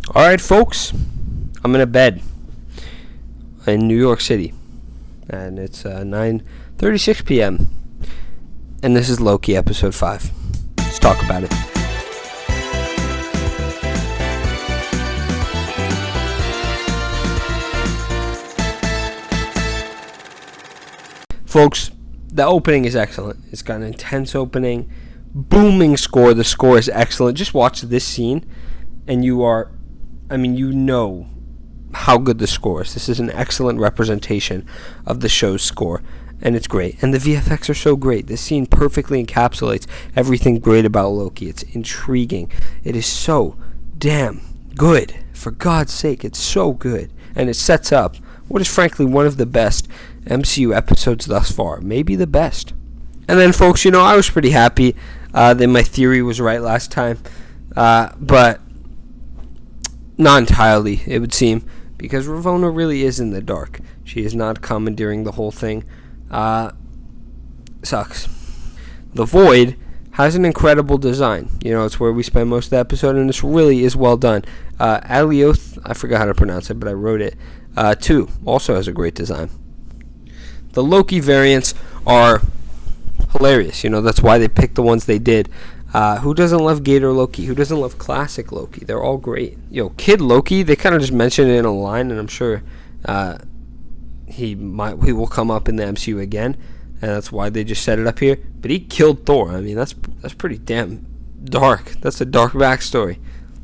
Alright, folks, I'm in a bed in New York City, and it's 9:36 p.m., and this is Loki episode 5. Let's talk about it. Folks, the opening is excellent. It's got an intense opening, booming score. The score is excellent. Just watch this scene, and you know how good the score is. This is an excellent representation of the show's score, and it's great. And the VFX are so great. This scene perfectly encapsulates everything great about Loki. It's intriguing. It is so damn good. For God's sake, it's so good. And it sets up what is frankly one of the best MCU episodes thus far. Maybe the best. And then, folks, I was pretty happy that my theory was right last time. But not entirely, it would seem, because Ravonna really is in the dark. She is not commandeering the whole thing. Sucks. The Void has an incredible design. It's where we spend most of the episode, and this really is well done. Alioth, I forgot how to pronounce it, but I wrote it, too, also has a great design. The Loki variants are hilarious. That's why they picked the ones they did. Who doesn't love Gator Loki? Who doesn't love classic Loki? They're all great. Kid Loki, they kind of just mentioned it in a line, and I'm sure he will come up in the MCU again, and that's why they just set it up here. But he killed Thor. That's pretty damn dark. That's a dark backstory.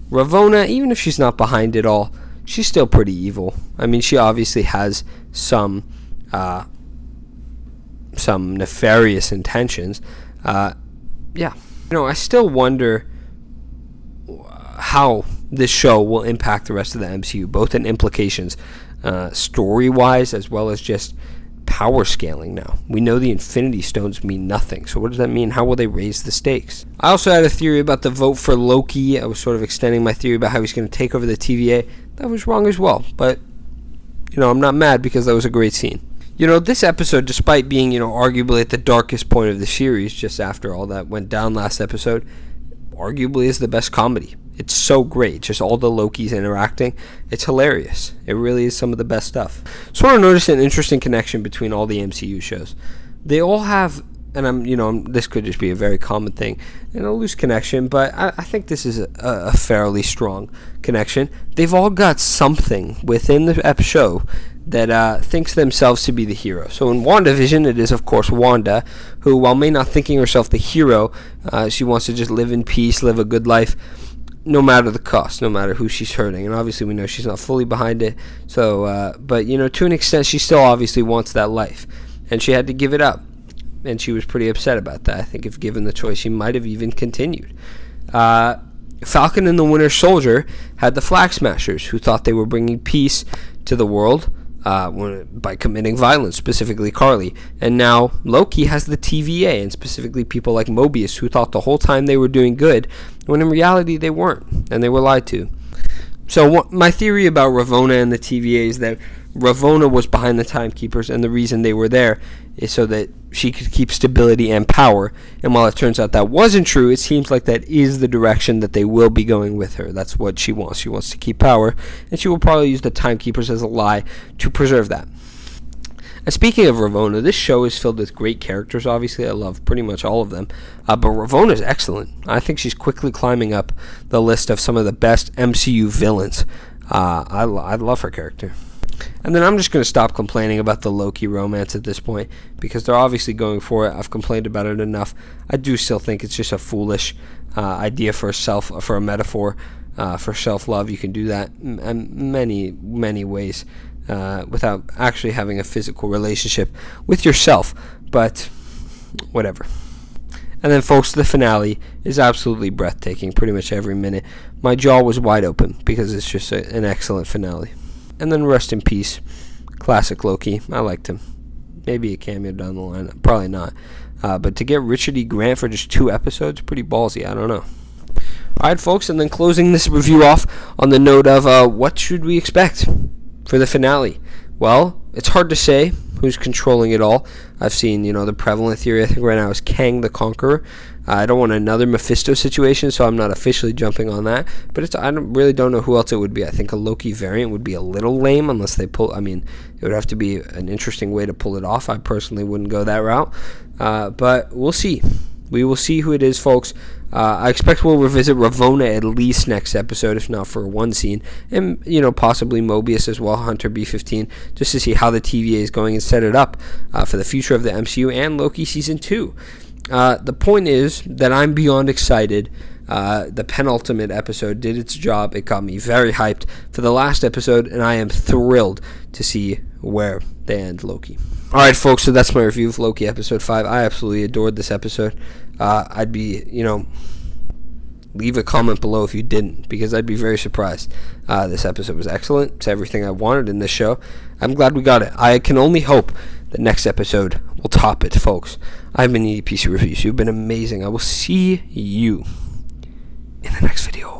Ravonna, even if she's not behind it all, she's still pretty evil. She obviously has some nefarious intentions. Yeah. I still wonder how this show will impact the rest of the MCU, both in implications, story-wise, as well as just power scaling now. We know the Infinity Stones mean nothing, so what does that mean? How will they raise the stakes? I also had a theory about the vote for Loki. I was sort of extending my theory about how he's going to take over the TVA. That was wrong as well, but, I'm not mad because that was a great scene. This episode, despite being, arguably at the darkest point of the series, just after all that went down last episode, arguably is the best comedy. It's so great, just all the Lokis interacting. It's hilarious. It really is some of the best stuff. So I noticed an interesting connection between all the MCU shows. They all have, and this could just be a very common thing, and a loose connection, but I think this is a fairly strong connection. They've all got something within the show that thinks themselves to be the hero. So in WandaVision, it is, of course, Wanda, who, while may not thinking herself the hero, she wants to just live in peace, live a good life, no matter the cost, no matter who she's hurting. And obviously we know she's not fully behind it. So, but, to an extent, she still obviously wants that life. And she had to give it up. And she was pretty upset about that. I think if given the choice, she might have even continued. Falcon and the Winter Soldier had the Flag Smashers, who thought they were bringing peace to the world by committing violence, specifically Carly. And now Loki has the TVA, and specifically people like Mobius, who thought the whole time they were doing good, when in reality they weren't, and they were lied to. So my theory about Ravonna and the TVA is that Ravonna was behind the Timekeepers, and the reason they were there is so that she could keep stability and power. And while it turns out that wasn't true, it seems like that is the direction that they will be going with her. That's what she wants. She wants to keep power, and she will probably use the Timekeepers as a lie to preserve that. And speaking of Ravonna, this show is filled with great characters, obviously. I love pretty much all of them. But Ravonna is excellent. I think she's quickly climbing up the list of some of the best MCU villains. I love her character. And then I'm just going to stop complaining about the Loki romance at this point, because they're obviously going for it. I've complained about it enough. I do still think it's just a foolish idea for a metaphor for self-love. You can do that in many, many ways without actually having a physical relationship with yourself. But whatever. And then, folks, the finale is absolutely breathtaking pretty much every minute. My jaw was wide open because it's just an excellent finale. And then rest in peace, classic Loki. I liked him. Maybe a cameo down the line. Probably not. But to get Richard E. Grant for just 2 episodes, pretty ballsy. I don't know. All right, folks, and then closing this review off on the note of what should we expect for the finale? Well, it's hard to say who's controlling it all. I've seen, the prevalent theory, I think right now, is Kang the Conqueror. I don't want another Mephisto situation, so I'm not officially jumping on that. But I really don't know who else it would be. I think a Loki variant would be a little lame unless they pull. I mean, it would have to be an interesting way to pull it off. I personally wouldn't go that route. But we'll see. We will see who it is, folks. I expect we'll revisit Ravonna at least next episode, if not for one scene. And, possibly Mobius as well, Hunter B-15, just to see how the TVA is going and set it up for the future of the MCU and Loki Season 2. The point is that I'm beyond excited. The penultimate episode did its job. It got me very hyped for the last episode, and I am thrilled to see where they end Loki. Alright, folks, so that's my review of Loki Episode 5. I absolutely adored this episode. I'd be, leave a comment below if you didn't, because I'd be very surprised. This episode was excellent. It's everything I wanted in this show. I'm glad we got it. I can only hope the next episode will top it, folks. I've been EDPC Reviews. You've been amazing. I will see you in the next video.